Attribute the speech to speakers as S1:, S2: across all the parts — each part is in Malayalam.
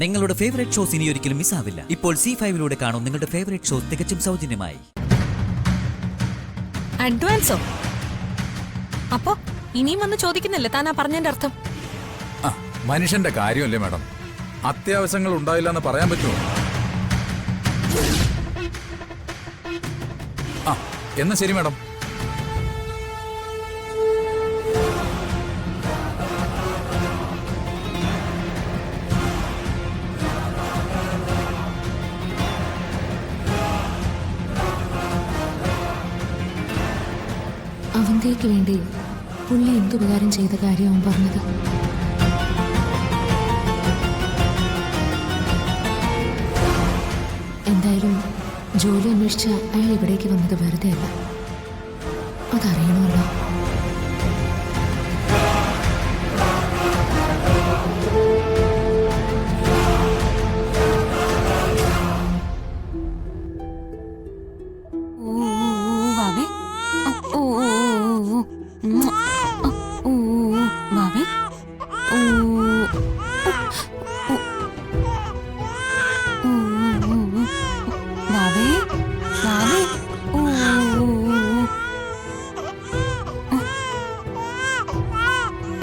S1: നിങ്ങളുടെ ഫേവറേറ്റ് ഷോസ് ഇനി ഒരിക്കലും മിസ്സാവില്ല. ഇപ്പോൾ C5 കാണും നിങ്ങളുടെ ഫേവറേറ്റ് ഷോസ് തികച്ചും സൗജന്യമായി.
S2: അഡ്വാൻസോ? അപ്പോ ഇനിയും വന്ന് ചോദിക്കുന്നില്ല താനാ പറഞ്ഞതിന്റെ അർത്ഥം?
S3: മനുഷ്യന്റെ കാര്യമല്ലേ മാഡം, അത്യാവശ്യങ്ങൾ ഉണ്ടായില്ല എന്ന് പറയാൻ പറ്റുമോ? എന്നാ ശരി മാഡം.
S4: അവന്തയ്ക്ക് വേണ്ടി പുള്ളി എന്തുപകാരം ചെയ്ത കാര്യവും പറഞ്ഞത്. എന്തായാലും ജോലി അന്വേഷിച്ച അയാൾ ഇവിടേക്ക് വന്നത് വെറുതെ അല്ല, അതറിയണമല്ലോ.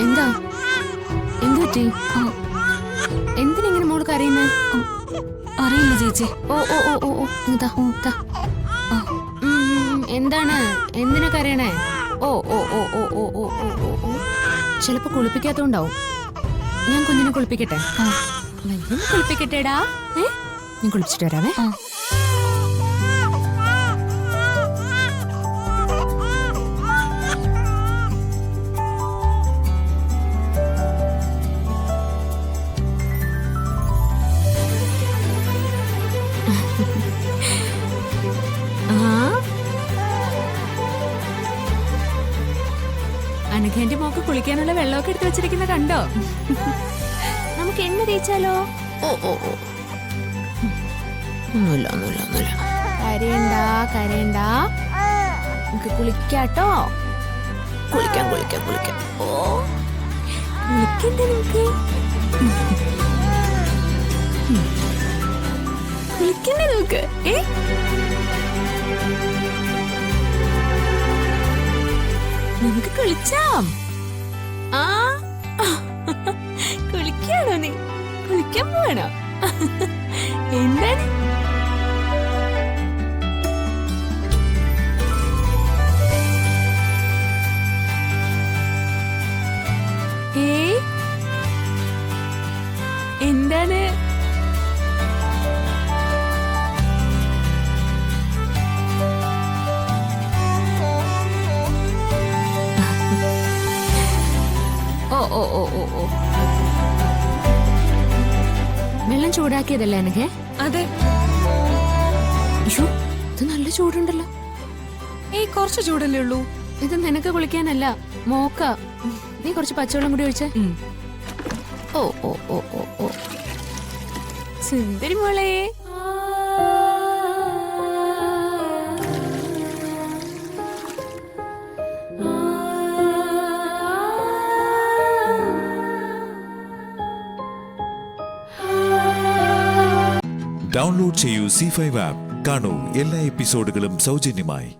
S4: എന്താ എന്തുപറ്റി? എന്തിനെങ്ങനെ മോള് കരയുന്നേ?
S2: അറിയില്ല ചേച്ചി.
S4: എന്താണ്, എന്തിനാ കരയണേ? ചിലപ്പോ കുളിപ്പിക്കാത്തോണ്ടാവും. ഞാൻ കുഞ്ഞിനെ കുളിപ്പിക്കട്ടെ? കുളിപ്പിക്കട്ടേടാ. ഞാൻ കുളിപ്പിച്ചിട്ട് വരാവേ. അനഘേന്റെ മോക്ക് കുളിക്കാനുള്ള വെള്ളമൊക്കെ എടുത്ത് വെച്ചിരിക്കുന്ന കണ്ടോ? നമുക്ക് എണ്ണ തേച്ചാലോ? ഒന്നുമില്ല. കരയണ്ട, നമുക്ക് കുളിക്കാട്ടോ. കുളിക്കാം. ഓ കുളിക്കണ്ടേ നമുക്ക്? കുളിക്കണ്ടേ നമുക്ക്? നമുക്ക് കുളിച്ചാം. കുളിക്കാണോ നീ? കുളിക്കാൻ പോവാണോ? എന്താണ്? എന്താണ്? ഓ വെള്ളം ചൂടാക്കിയതല്ലേ അനഘേ?
S2: അതെ.
S4: അയ്യോ, ഇത് നല്ല ചൂടുണ്ടല്ലോ.
S2: കുറച്ച് ചൂടല്ലേ ഉള്ളൂ.
S4: ഇത് നിനക്ക് കുളിക്കാനല്ല, മോക്ക. നീ കുറച്ച് പച്ചവെള്ളം കൂടി ഒഴിച്ചേ. ഓ സുന്ദരി മോളെ.
S5: ഡൗൺലോഡ് ചെയ്യൂ C5 ആപ്പ്. കാണൂ എല്ലാ എപ്പിസോഡുകളും സൗജന്യമായി.